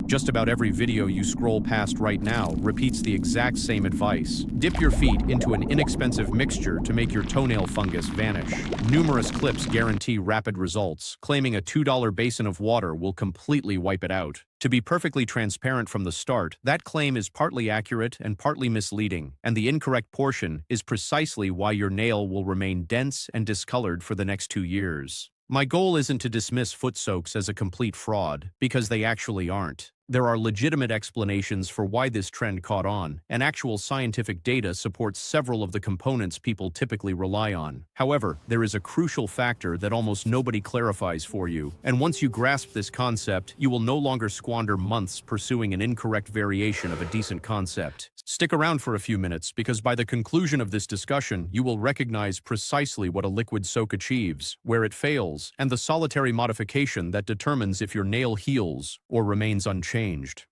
Just about every video you scroll past right now repeats the exact same advice. Dip your feet into an inexpensive mixture to make your toenail fungus vanish. Numerous clips guarantee rapid results, claiming a $2 basin of water will completely wipe it out. To be perfectly transparent from the start, that claim is partly accurate and partly misleading, and the incorrect portion is precisely why your nail will remain dense and discolored for the next 2 years. My goal isn't to dismiss foot soaks as a complete fraud, because they actually aren't. There are legitimate explanations for why this trend caught on, and actual scientific data supports several of the components people typically rely on. However, there is a crucial factor that almost nobody clarifies for you, and once you grasp this concept, you will no longer squander months pursuing an incorrect variation of a decent concept. Stick around for a few minutes, because by the conclusion of this discussion, you will recognize precisely what a liquid soak achieves, where it fails, and the solitary modification that determines if your nail heals or remains unchanged.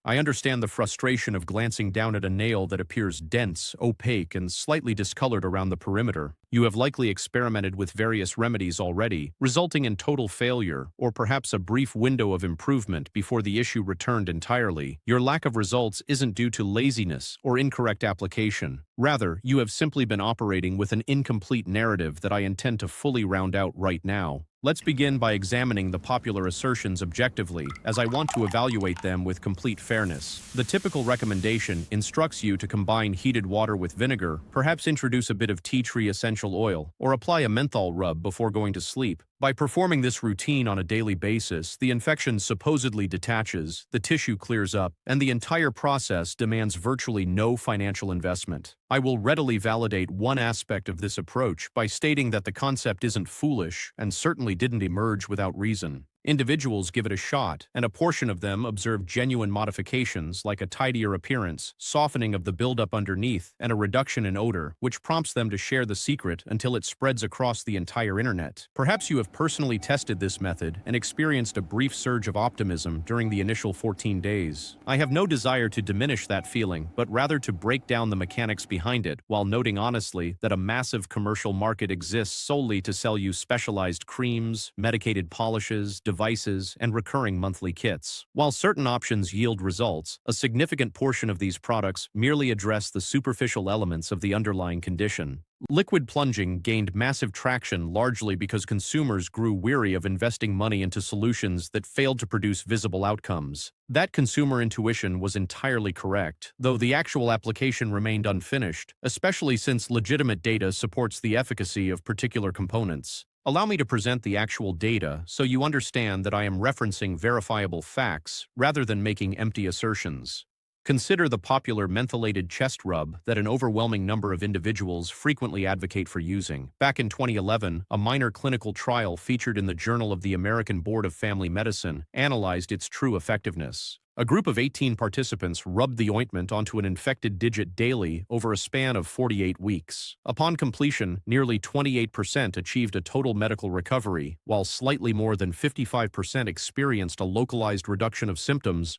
I understand the frustration of glancing down at a nail that appears dense, opaque, and slightly discolored around the perimeter. You have likely experimented with various remedies already, resulting in total failure, or perhaps a brief window of improvement before the issue returned entirely. Your lack of results isn't due to laziness or incorrect application. Rather, you have simply been operating with an incomplete narrative that I intend to fully round out right now. Let's begin by examining the popular assertions objectively, as I want to evaluate them with complete fairness. The typical recommendation instructs you to combine heated water with vinegar, perhaps introduce a bit of tea tree essential oil, or apply a menthol rub before going to sleep. By performing this routine on a daily basis, the infection supposedly detaches, the tissue clears up, and the entire process demands virtually no financial investment. I will readily validate one aspect of this approach by stating that the concept isn't foolish and certainly didn't emerge without reason. Individuals give it a shot, and a portion of them observe genuine modifications like a tidier appearance, softening of the buildup underneath, and a reduction in odor, which prompts them to share the secret until it spreads across the entire internet. Perhaps you have personally tested this method and experienced a brief surge of optimism during the initial 14 days. I have no desire to diminish that feeling, but rather to break down the mechanics behind it, while noting honestly that a massive commercial market exists solely to sell you specialized creams, medicated polishes, devices, and recurring monthly kits. While certain options yield results, a significant portion of these products merely address the superficial elements of the underlying condition. Liquid plunging gained massive traction largely because consumers grew weary of investing money into solutions that failed to produce visible outcomes. That consumer intuition was entirely correct, though the actual application remained unfinished, especially since legitimate data supports the efficacy of particular components. Allow me to present the actual data so you understand that I am referencing verifiable facts rather than making empty assertions. Consider the popular mentholated chest rub that an overwhelming number of individuals frequently advocate for using. Back in 2011, a minor clinical trial featured in the Journal of the American Board of Family Medicine analyzed its true effectiveness. A group of 18 participants rubbed the ointment onto an infected digit daily over a span of 48 weeks. Upon completion, nearly 28% achieved a total medical recovery, while slightly more than 55% experienced a localized reduction of symptoms.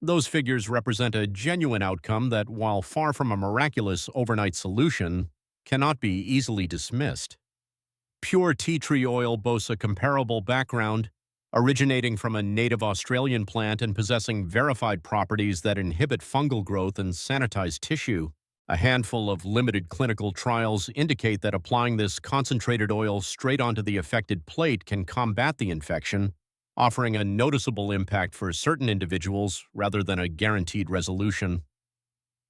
Those figures represent a genuine outcome that, while far from a miraculous overnight solution, cannot be easily dismissed. Pure tea tree oil boasts a comparable background, originating from a native Australian plant and possessing verified properties that inhibit fungal growth and sanitize tissue. A handful of limited clinical trials indicate that applying this concentrated oil straight onto the affected plate can combat the infection, offering a noticeable impact for certain individuals rather than a guaranteed resolution.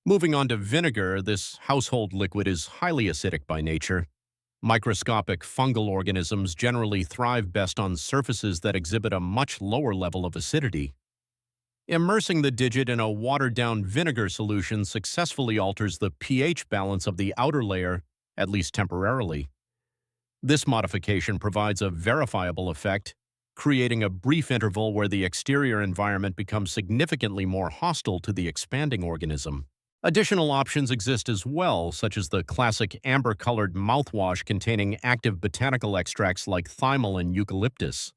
Moving on to vinegar, this household liquid is highly acidic by nature. Microscopic fungal organisms generally thrive best on surfaces that exhibit a much lower level of acidity. Immersing the digit in a watered-down vinegar solution successfully alters the pH balance of the outer layer, at least temporarily. This modification provides a verifiable effect, creating a brief interval where the exterior environment becomes significantly more hostile to the expanding organism. Additional options exist as well, such as the classic amber-colored mouthwash containing active botanical extracts like thymol and eucalyptus.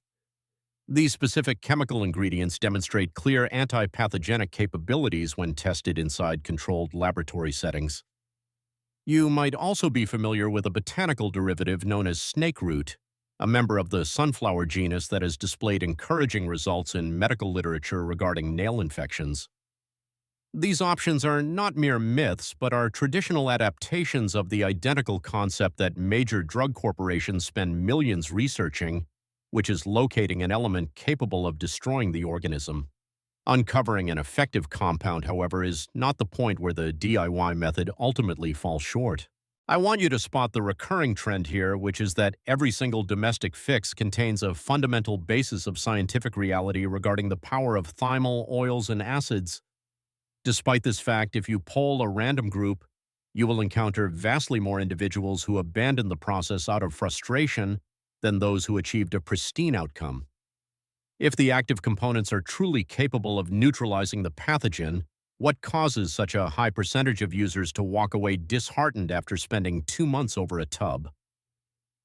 These specific chemical ingredients demonstrate clear anti-pathogenic capabilities when tested inside controlled laboratory settings. You might also be familiar with a botanical derivative known as snake root. a member of the sunflower genus that has displayed encouraging results in medical literature regarding nail infections. These options are not mere myths, but are traditional adaptations of the identical concept that major drug corporations spend millions researching, which is locating an element capable of destroying the organism. Uncovering an effective compound, however, is not the point where the DIY method ultimately falls short. I want you to spot the recurring trend here, which is that every single domestic fix contains a fundamental basis of scientific reality regarding the power of thymol, oils, and acids. Despite this fact, if you poll a random group, you will encounter vastly more individuals who abandoned the process out of frustration than those who achieved a pristine outcome. If the active components are truly capable of neutralizing the pathogen, what causes such a high percentage of users to walk away disheartened after spending 2 months over a tub?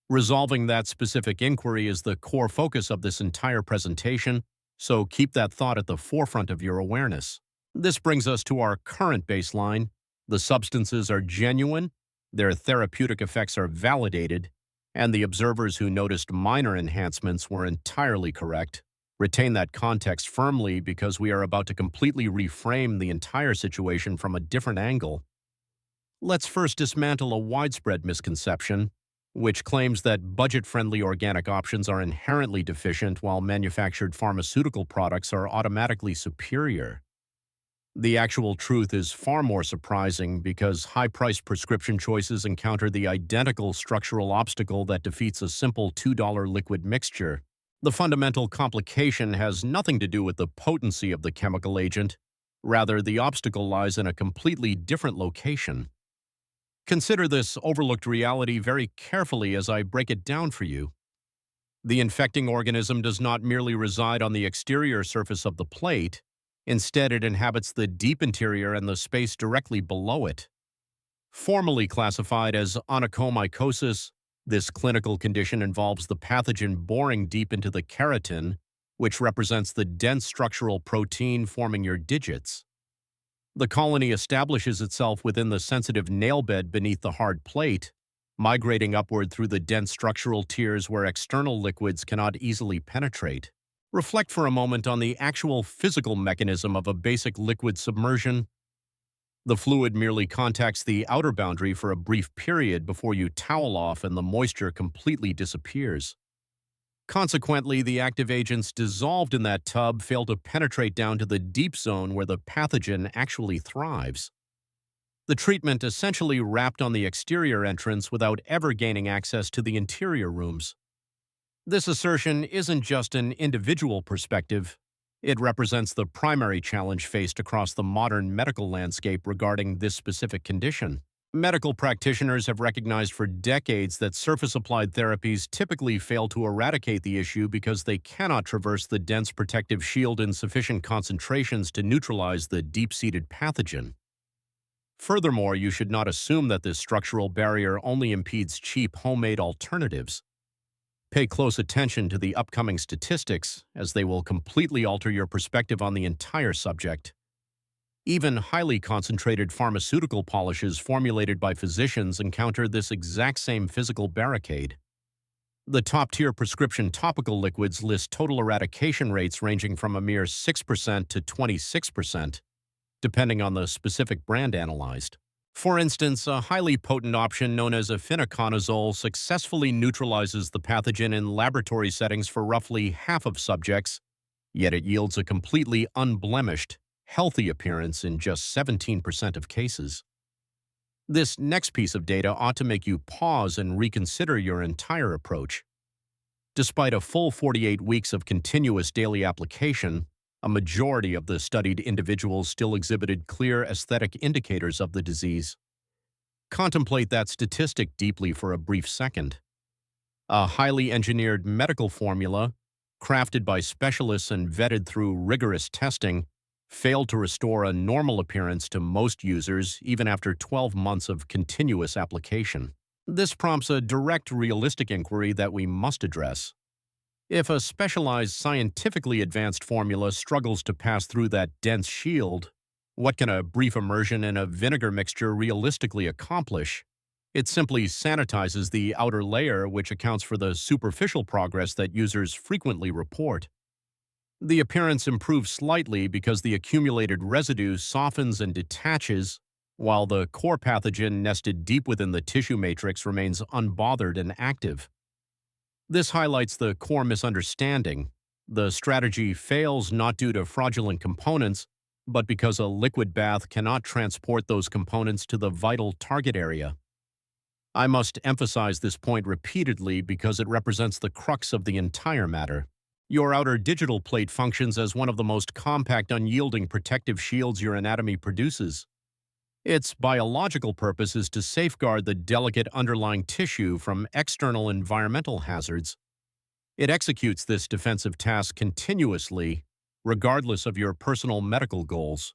Resolving that specific inquiry is the core focus of this entire presentation, so keep that thought at the forefront of your awareness. This brings us to our current baseline. The substances are genuine, their therapeutic effects are validated, and the observers who noticed minor enhancements were entirely correct. Retain that context firmly because we are about to completely reframe the entire situation from a different angle. Let's first dismantle a widespread misconception, which claims that budget-friendly organic options are inherently deficient while manufactured pharmaceutical products are automatically superior. The actual truth is far more surprising because high-priced prescription choices encounter the identical structural obstacle that defeats a simple $2 liquid mixture. The fundamental complication has nothing to do with the potency of the chemical agent. Rather, the obstacle lies in a completely different location. Consider this overlooked reality very carefully as I break it down for you. The infecting organism does not merely reside on the exterior surface of the plate. Instead, it inhabits the deep interior and the space directly below it. Formally classified as onychomycosis, this clinical condition involves the pathogen boring deep into the keratin, which represents the dense structural protein forming your digits. The colony establishes itself within the sensitive nail bed beneath the hard plate, migrating upward through the dense structural tiers where external liquids cannot easily penetrate. Reflect for a moment on the actual physical mechanism of a basic liquid submersion. The fluid merely contacts the outer boundary for a brief period before you towel off and the moisture completely disappears. Consequently, the active agents dissolved in that tub fail to penetrate down to the deep zone where the pathogen actually thrives. The treatment essentially wrapped on the exterior entrance without ever gaining access to the interior rooms. This assertion isn't just an individual perspective. It represents the primary challenge faced across the modern medical landscape regarding this specific condition. Medical practitioners have recognized for decades that surface-applied therapies typically fail to eradicate the issue because they cannot traverse the dense protective shield in sufficient concentrations to neutralize the deep-seated pathogen. Furthermore, you should not assume that this structural barrier only impedes cheap homemade alternatives. Pay close attention to the upcoming statistics, as they will completely alter your perspective on the entire subject. Even highly concentrated pharmaceutical polishes formulated by physicians encounter this exact same physical barricade. The top-tier prescription topical liquids list total eradication rates ranging from a mere 6% to 26%, depending on the specific brand analyzed. For instance, a highly potent option known as efinaconazole successfully neutralizes the pathogen in laboratory settings for roughly half of subjects, yet it yields a completely unblemished, healthy appearance in just 17% of cases. This next piece of data ought to make you pause and reconsider your entire approach. Despite a full 48 weeks of continuous daily application, a majority of the studied individuals still exhibited clear aesthetic indicators of the disease. Contemplate that statistic deeply for a brief second. A highly engineered medical formula, crafted by specialists and vetted through rigorous testing, failed to restore a normal appearance to most users even after 12 months of continuous application. This prompts a direct, realistic inquiry that we must address. If a specialized, scientifically advanced formula struggles to pass through that dense shield, what can a brief immersion in a vinegar mixture realistically accomplish? It simply sanitizes the outer layer, which accounts for the superficial progress that users frequently report. The appearance improves slightly because the accumulated residue softens and detaches, while the core pathogen nested deep within the tissue matrix remains unbothered and active. This highlights the core misunderstanding. The strategy fails not due to fraudulent components, but because a liquid bath cannot transport those components to the vital target area. I must emphasize this point repeatedly because it represents the crux of the entire matter. Your outer digital plate functions as one of the most compact, unyielding protective shields your anatomy produces. Its biological purpose is to safeguard the delicate underlying tissue from external environmental hazards. It executes this defensive task continuously, regardless of your personal medical goals.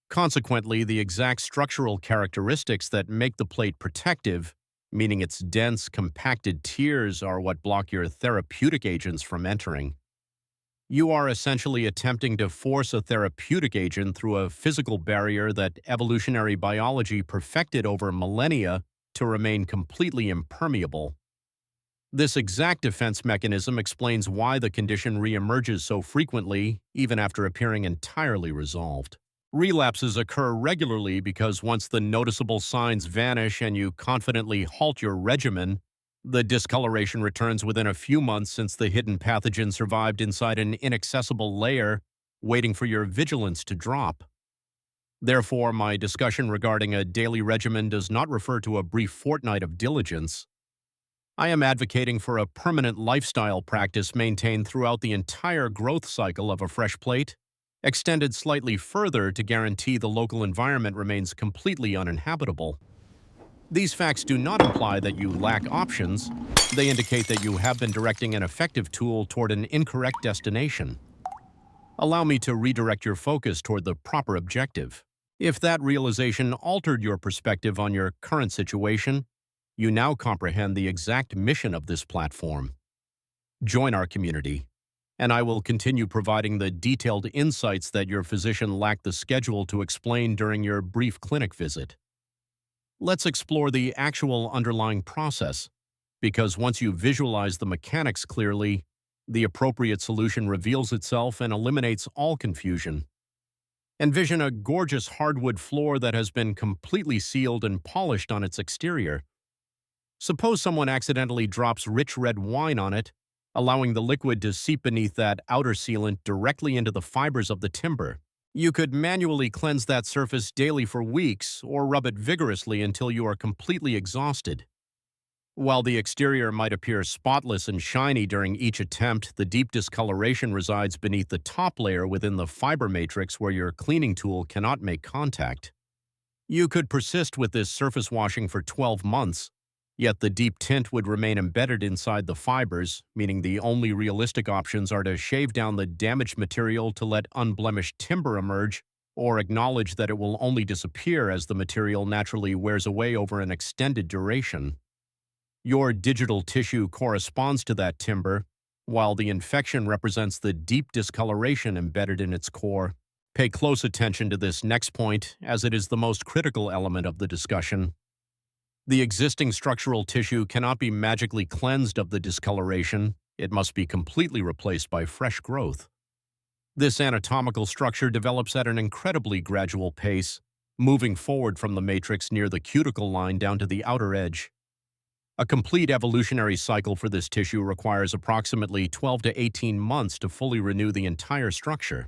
Consequently, the exact structural characteristics that make the plate protective, meaning its dense, compacted tiers, are what block your therapeutic agents from entering. You are essentially attempting to force a therapeutic agent through a physical barrier that evolutionary biology perfected over millennia to remain completely impermeable. This exact defense mechanism explains why the condition reemerges so frequently, even after appearing entirely resolved. Relapses occur regularly because once the noticeable signs vanish and you confidently halt your regimen, the discoloration returns within a few months since the hidden pathogen survived inside an inaccessible layer, waiting for your vigilance to drop. Therefore, my discussion regarding a daily regimen does not refer to a brief fortnight of diligence. I am advocating for a permanent lifestyle practice maintained throughout the entire growth cycle of a fresh plate, extended slightly further to guarantee the local environment remains completely uninhabitable. These facts do not imply that you lack options. They indicate that you have been directing an effective tool toward an incorrect destination. Allow me to redirect your focus toward the proper objective. If that realization altered your perspective on your current situation, you now comprehend the exact mission of this platform. Join our community, and I will continue providing the detailed insights that your physician lacked the schedule to explain during your brief clinic visit. Let's explore the actual underlying process, because once you visualize the mechanics clearly, the appropriate solution reveals itself and eliminates all confusion. Envision a gorgeous hardwood floor that has been completely sealed and polished on its exterior. Suppose someone accidentally drops rich red wine on it, allowing the liquid to seep beneath that outer sealant directly into the fibers of the timber. You could manually cleanse that surface daily for weeks or rub it vigorously until you are completely exhausted. While the exterior might appear spotless and shiny during each attempt, the deep discoloration resides beneath the top layer within the fiber matrix where your cleaning tool cannot make contact. You could persist with this surface washing for 12 months, yet the deep tint would remain embedded inside the fibers, meaning the only realistic options are to shave down the damaged material to let unblemished timber emerge, or acknowledge that it will only disappear as the material naturally wears away over an extended duration. Your digital tissue corresponds to that timber, while the infection represents the deep discoloration embedded in its core. Pay close attention to this next point, as it is the most critical element of the discussion. The existing structural tissue cannot be magically cleansed of the discoloration. It must be completely replaced by fresh growth. This anatomical structure develops at an incredibly gradual pace, moving forward from the matrix near the cuticle line down to the outer edge. A complete evolutionary cycle for this tissue requires approximately 12 to 18 months to fully renew the entire structure.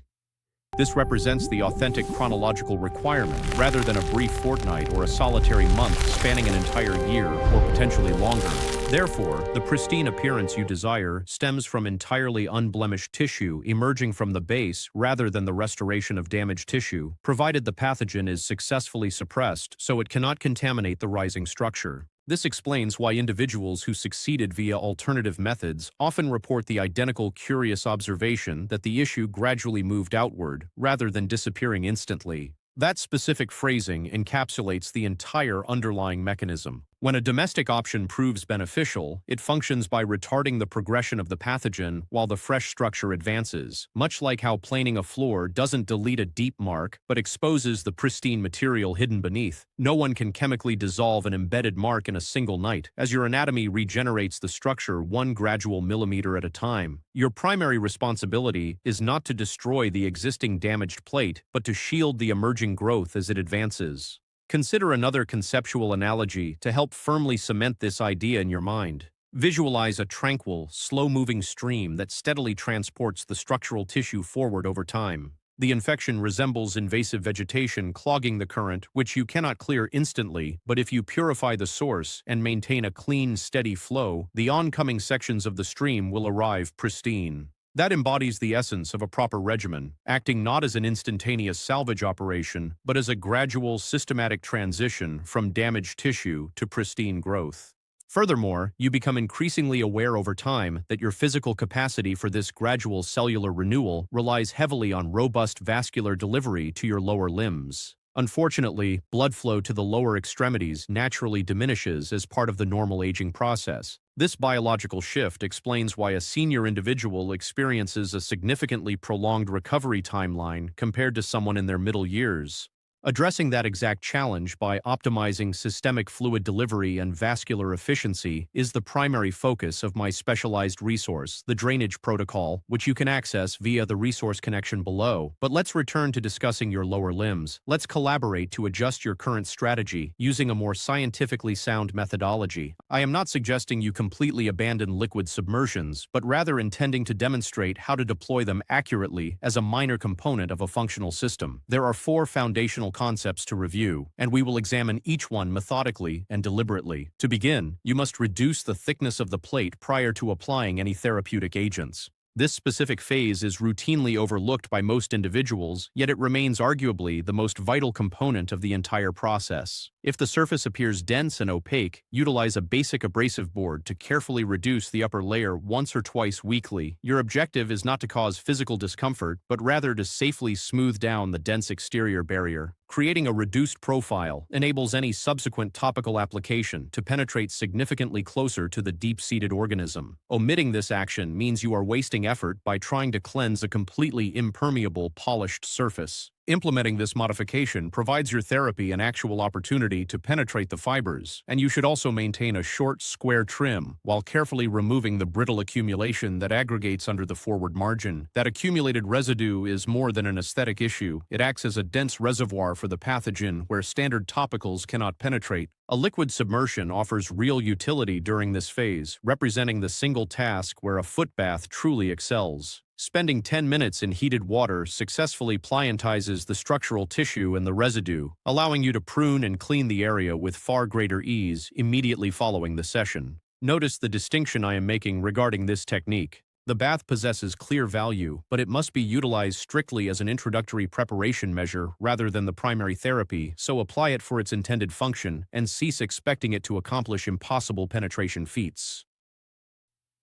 This represents the authentic chronological requirement, rather than a brief fortnight or a solitary month spanning an entire year or potentially longer. Therefore, the pristine appearance you desire stems from entirely unblemished tissue emerging from the base rather than the restoration of damaged tissue, provided the pathogen is successfully suppressed so it cannot contaminate the rising structure. This explains why individuals who succeeded via alternative methods often report the identical curious observation that the issue gradually moved outward rather than disappearing instantly. That specific phrasing encapsulates the entire underlying mechanism. When a domestic option proves beneficial, it functions by retarding the progression of the pathogen while the fresh structure advances, much like how planing a floor doesn't delete a deep mark but exposes the pristine material hidden beneath. No one can chemically dissolve an embedded mark in a single night, as your anatomy regenerates the structure one gradual millimeter at a time. Your primary responsibility is not to destroy the existing damaged plate, but to shield the emerging growth as it advances. Consider another conceptual analogy to help firmly cement this idea in your mind. Visualize a tranquil, slow-moving stream that steadily transports the structural tissue forward over time. The infection resembles invasive vegetation clogging the current, which you cannot clear instantly, but if you purify the source and maintain a clean, steady flow, the oncoming sections of the stream will arrive pristine. That embodies the essence of a proper regimen, acting not as an instantaneous salvage operation, but as a gradual, systematic transition from damaged tissue to pristine growth. Furthermore, you become increasingly aware over time that your physical capacity for this gradual cellular renewal relies heavily on robust vascular delivery to your lower limbs. Unfortunately, blood flow to the lower extremities naturally diminishes as part of the normal aging process. This biological shift explains why a senior individual experiences a significantly prolonged recovery timeline compared to someone in their middle years. Addressing that exact challenge by optimizing systemic fluid delivery and vascular efficiency is the primary focus of my specialized resource, the Drainage Protocol, which you can access via the resource connection below. But let's return to discussing your lower limbs. Let's collaborate to adjust your current strategy using a more scientifically sound methodology. I am not suggesting you completely abandon liquid submersions, but rather intending to demonstrate how to deploy them accurately as a minor component of a functional system. There are 4 foundational concepts to review, and we will examine each one methodically and deliberately. To begin, you must reduce the thickness of the plate prior to applying any therapeutic agents. This specific phase is routinely overlooked by most individuals, yet it remains arguably the most vital component of the entire process. If the surface appears dense and opaque, utilize a basic abrasive board to carefully reduce the upper layer once or twice weekly. Your objective is not to cause physical discomfort, but rather to safely smooth down the dense exterior barrier. Creating a reduced profile enables any subsequent topical application to penetrate significantly closer to the deep-seated organism. Omitting this action means you are wasting effort by trying to cleanse a completely impermeable, polished surface. Implementing this modification provides your therapy an actual opportunity to penetrate the fibers, and you should also maintain a short, square trim while carefully removing the brittle accumulation that aggregates under the forward margin. That accumulated residue is more than an aesthetic issue. It acts as a dense reservoir for the pathogen where standard topicals cannot penetrate. A liquid submersion offers real utility during this phase, representing the single task where a foot bath truly excels. Spending 10 minutes in heated water successfully pliantizes the structural tissue and the residue, allowing you to prune and clean the area with far greater ease immediately following the session. Notice the distinction I am making regarding this technique. The bath possesses clear value, but it must be utilized strictly as an introductory preparation measure rather than the primary therapy, so apply it for its intended function and cease expecting it to accomplish impossible penetration feats.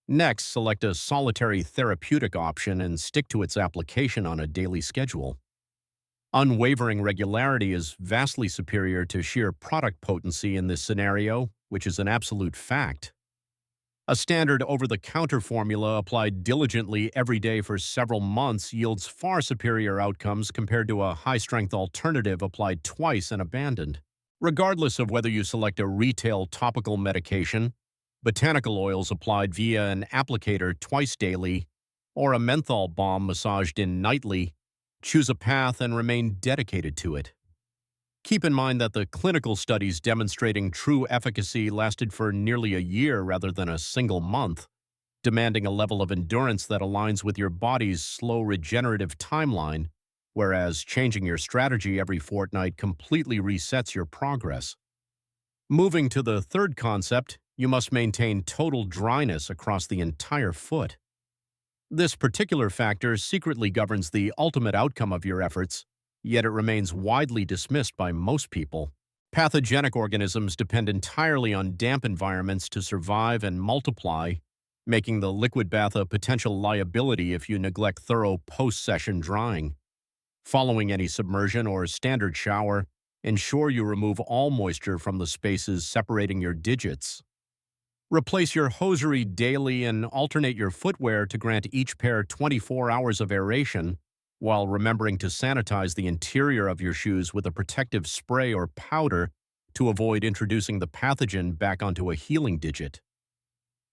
Next, select a solitary therapeutic option and stick to its application on a daily schedule. Unwavering regularity is vastly superior to sheer product potency in this scenario, which is an absolute fact. A standard over-the-counter formula applied diligently every day for several months yields far superior outcomes compared to a high-strength alternative applied twice and abandoned. Regardless of whether you select a retail topical medication, botanical oils applied via an applicator twice daily, or a menthol balm massaged in nightly, choose a path and remain dedicated to it. Keep in mind that the clinical studies demonstrating true efficacy lasted for nearly a year rather than a single month, demanding a level of endurance that aligns with your body's slow regenerative timeline, whereas changing your strategy every fortnight completely resets your progress. Moving to the third concept, you must maintain total dryness across the entire foot. This particular factor secretly governs the ultimate outcome of your efforts, yet it remains widely dismissed by most people. Pathogenic organisms depend entirely on damp environments to survive and multiply, making the liquid bath a potential liability if you neglect thorough post-session drying. Following any submersion or standard shower, Ensure you remove all moisture from the spaces separating your digits. Replace your hosiery daily and alternate your footwear to grant each pair 24 hours of aeration, while remembering to sanitize the interior of your shoes with a protective spray or powder to avoid introducing the pathogen back onto a healing digit.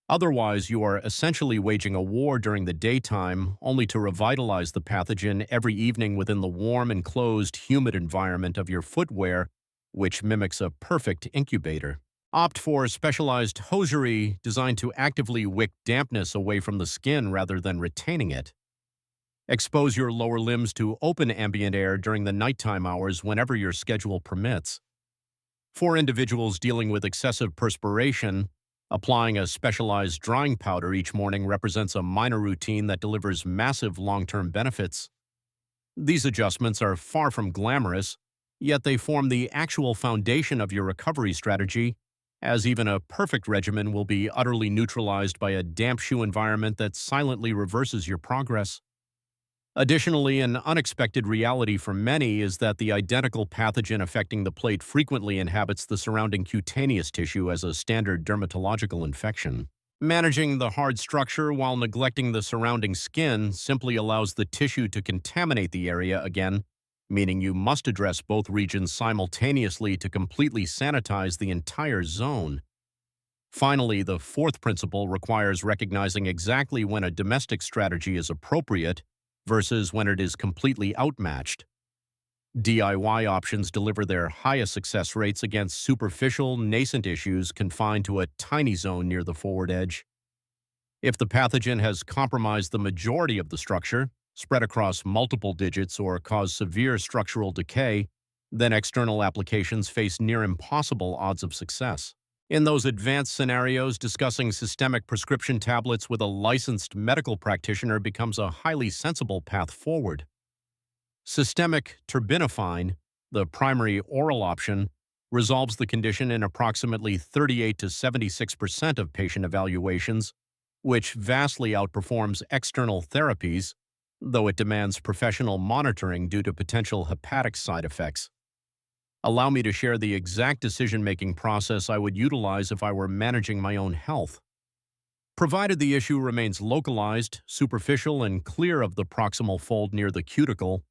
Otherwise, you are essentially waging a war during the daytime, only to revitalize the pathogen every evening within the warm, enclosed, humid environment of your footwear, which mimics a perfect incubator. Opt for specialized hosiery designed to actively wick dampness away from the skin rather than retaining it. Expose your lower limbs to open ambient air during the nighttime hours whenever your schedule permits. For individuals dealing with excessive perspiration, applying a specialized drying powder each morning represents a minor routine that delivers massive long-term benefits. These adjustments are far from glamorous, yet they form the actual foundation of your recovery strategy, as even a perfect regimen will be utterly neutralized by a damp shoe environment that silently reverses your progress. Additionally, an unexpected reality for many is that the identical pathogen affecting the plate frequently inhabits the surrounding cutaneous tissue as a standard dermatological infection. Managing the hard structure while neglecting the surrounding skin simply allows the tissue to contaminate the area again, meaning you must address both regions simultaneously to completely sanitize the entire zone. Finally, the fourth principle requires recognizing exactly when a domestic strategy is appropriate versus when it is completely outmatched. DIY options deliver their highest success rates against superficial, nascent issues confined to a tiny zone near the forward edge. If the pathogen has compromised the majority of the structure, spread across multiple digits, or caused severe structural decay, then external applications face near impossible odds of success. In those advanced scenarios, discussing systemic prescription tablets with a licensed medical practitioner becomes a highly sensible path forward. Systemic terbinafine, the primary oral option, resolves the condition in approximately 38 to 76% of patient evaluations, which vastly outperforms external therapies, though it demands professional monitoring due to potential hepatic side effects. Allow me to share the exact decision-making process I would utilize if I were managing my own health. Provided the issue remains localized, superficial, and clear of the proximal fold near the cuticle,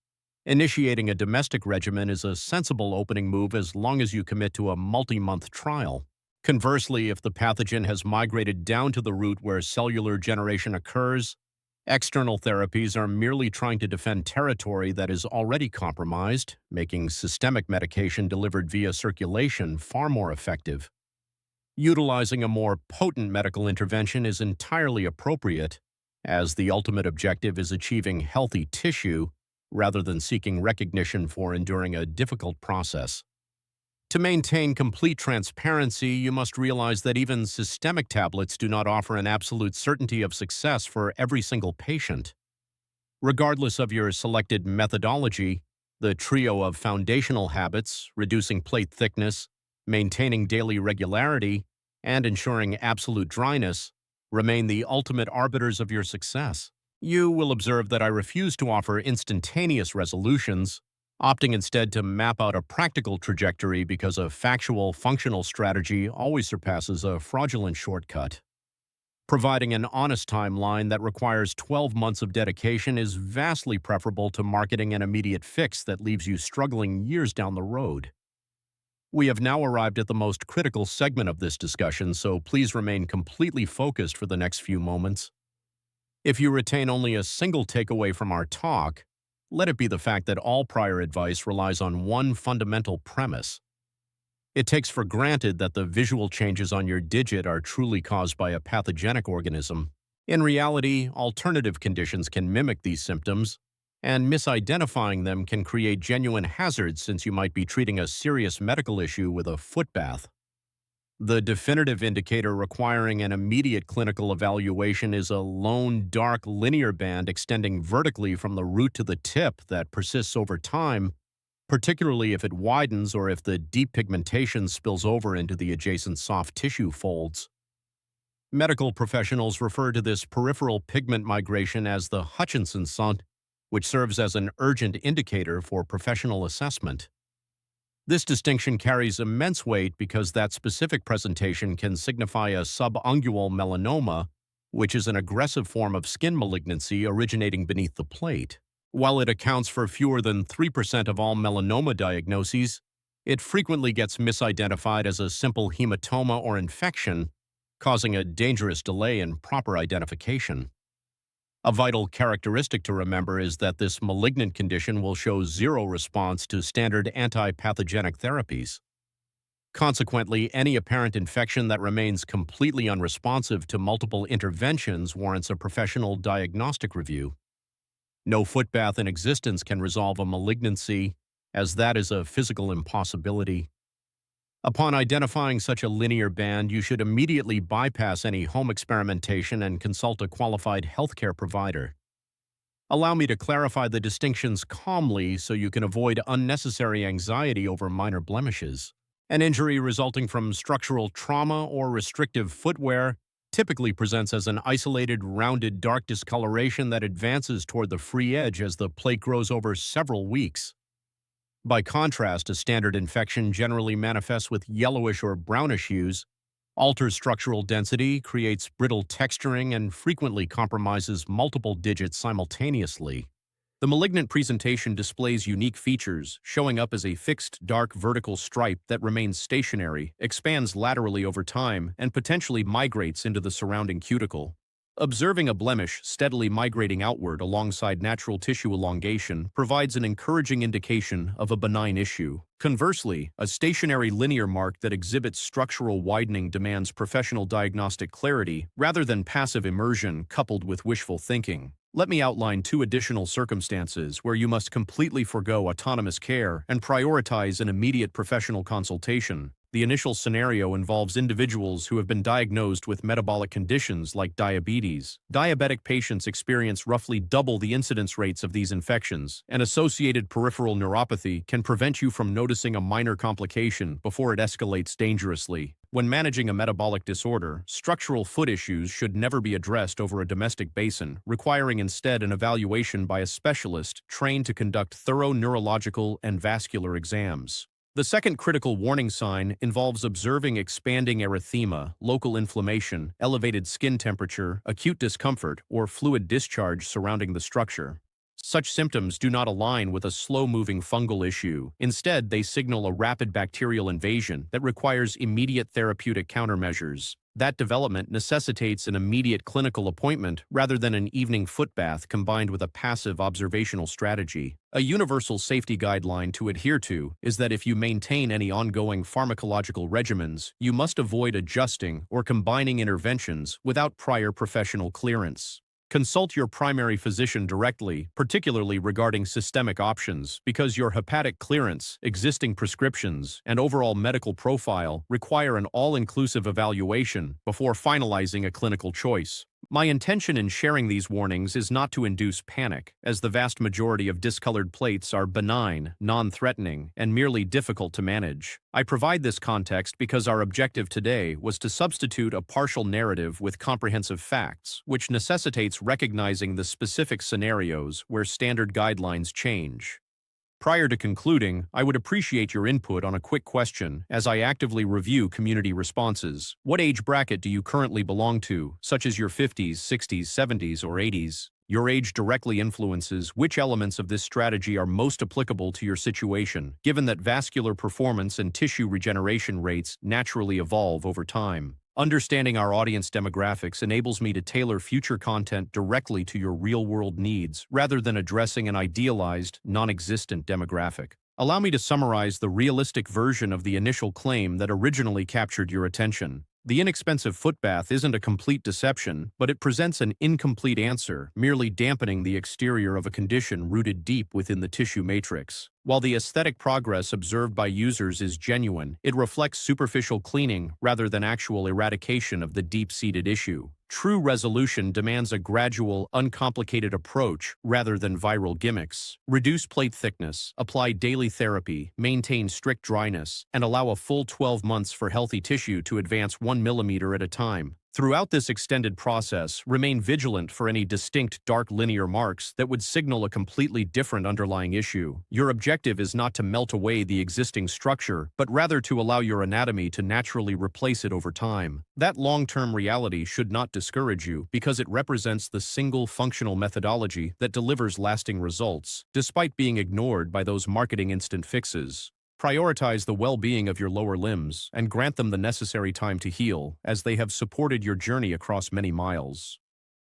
initiating a domestic regimen is a sensible opening move as long as you commit to a multi-month trial. Conversely, if the pathogen has migrated down to the root where cellular generation occurs, external therapies are merely trying to defend territory that is already compromised, making systemic medication delivered via circulation far more effective. Utilizing a more potent medical intervention is entirely appropriate, as the ultimate objective is achieving healthy tissue rather than seeking recognition for enduring a difficult process. To maintain complete transparency, you must realize that even systemic tablets do not offer an absolute certainty of success for every single patient. Regardless of your selected methodology, the trio of foundational habits, reducing plate thickness, maintaining daily regularity, and ensuring absolute dryness, remain the ultimate arbiters of your success. You will observe that I refuse to offer instantaneous resolutions, opting instead to map out a practical trajectory because a factual, functional strategy always surpasses a fraudulent shortcut. Providing an honest timeline that requires 12 months of dedication is vastly preferable to marketing an immediate fix that leaves you struggling years down the road. We have now arrived at the most critical segment of this discussion, so please remain completely focused for the next few moments. If you retain only a single takeaway from our talk, let it be the fact that all prior advice relies on one fundamental premise. It takes for granted that the visual changes on your digit are truly caused by a pathogenic organism. In reality, alternative conditions can mimic these symptoms, and misidentifying them can create genuine hazards since you might be treating a serious medical issue with a foot bath. The definitive indicator requiring an immediate clinical evaluation is a lone, dark, linear band extending vertically from the root to the tip that persists over time, particularly if it widens or if the deep pigmentation spills over into the adjacent soft tissue folds. Medical professionals refer to this peripheral pigment migration as the Hutchinson sunt, which serves as an urgent indicator for professional assessment. This distinction carries immense weight because that specific presentation can signify a subungual melanoma, which is an aggressive form of skin malignancy originating beneath the plate. While it accounts for fewer than 3% of all melanoma diagnoses, it frequently gets misidentified as a simple hematoma or infection, causing a dangerous delay in proper identification. A vital characteristic to remember is that this malignant condition will show zero response to standard anti-pathogenic therapies. Consequently, any apparent infection that remains completely unresponsive to multiple interventions warrants a professional diagnostic review. No foot bath in existence can resolve a malignancy, as that is a physical impossibility. Upon identifying such a linear band, you should immediately bypass any home experimentation and consult a qualified healthcare provider. Allow me to clarify the distinctions calmly so you can avoid unnecessary anxiety over minor blemishes. An injury resulting from structural trauma or restrictive footwear typically presents as an isolated, rounded, dark discoloration that advances toward the free edge as the plate grows over several weeks. By contrast, a standard infection generally manifests with yellowish or brownish hues, alters structural density, creates brittle texturing, and frequently compromises multiple digits simultaneously. The malignant presentation displays unique features, showing up as a fixed, dark vertical stripe that remains stationary, expands laterally over time, and potentially migrates into the surrounding cuticle. Observing a blemish steadily migrating outward alongside natural tissue elongation provides an encouraging indication of a benign issue. Conversely, a stationary linear mark that exhibits structural widening demands professional diagnostic clarity rather than passive immersion coupled with wishful thinking. Let me outline two additional circumstances where you must completely forego autonomous care and prioritize an immediate professional consultation. The initial scenario involves individuals who have been diagnosed with metabolic conditions like diabetes. Diabetic patients experience roughly double the incidence rates of these infections, and associated peripheral neuropathy can prevent you from noticing a minor complication before it escalates dangerously. When managing a metabolic disorder, structural foot issues should never be addressed over a domestic basin, requiring instead an evaluation by a specialist trained to conduct thorough neurological and vascular exams. The second critical warning sign involves observing expanding erythema, local inflammation, elevated skin temperature, acute discomfort, or fluid discharge surrounding the structure. Such symptoms do not align with a slow-moving fungal issue. Instead, they signal a rapid bacterial invasion that requires immediate therapeutic countermeasures. That development necessitates an immediate clinical appointment rather than an evening foot bath combined with a passive observational strategy. A universal safety guideline to adhere to is that if you maintain any ongoing pharmacological regimens, you must avoid adjusting or combining interventions without prior professional clearance. Consult your primary physician directly, particularly regarding systemic options, because your hepatic clearance, existing prescriptions, and overall medical profile require an all-inclusive evaluation before finalizing a clinical choice. My intention in sharing these warnings is not to induce panic, as the vast majority of discolored plates are benign, non-threatening, and merely difficult to manage. I provide this context because our objective today was to substitute a partial narrative with comprehensive facts, which necessitates recognizing the specific scenarios where standard guidelines change. Prior to concluding, I would appreciate your input on a quick question as I actively review community responses. What age bracket do you currently belong to, such as your 50s, 60s, 70s, or 80s? Your age directly influences which elements of this strategy are most applicable to your situation, given that vascular performance and tissue regeneration rates naturally evolve over time. Understanding our audience demographics enables me to tailor future content directly to your real-world needs rather than addressing an idealized, non-existent demographic. Allow me to summarize the realistic version of the initial claim that originally captured your attention. The inexpensive foot bath isn't a complete deception, but it presents an incomplete answer, merely dampening the exterior of a condition rooted deep within the tissue matrix. While the aesthetic progress observed by users is genuine, it reflects superficial cleaning rather than actual eradication of the deep-seated issue. True resolution demands a gradual, uncomplicated approach rather than viral gimmicks. Reduce plate thickness, apply daily therapy, maintain strict dryness, and allow a full 12 months for healthy tissue to advance 1 millimeter at a time. Throughout this extended process, remain vigilant for any distinct dark linear marks that would signal a completely different underlying issue. Your objective is not to melt away the existing structure, but rather to allow your anatomy to naturally replace it over time. That long-term reality should not discourage you because it represents the single functional methodology that delivers lasting results, despite being ignored by those marketing instant fixes. Prioritize the well-being of your lower limbs and grant them the necessary time to heal, as they have supported your journey across many miles.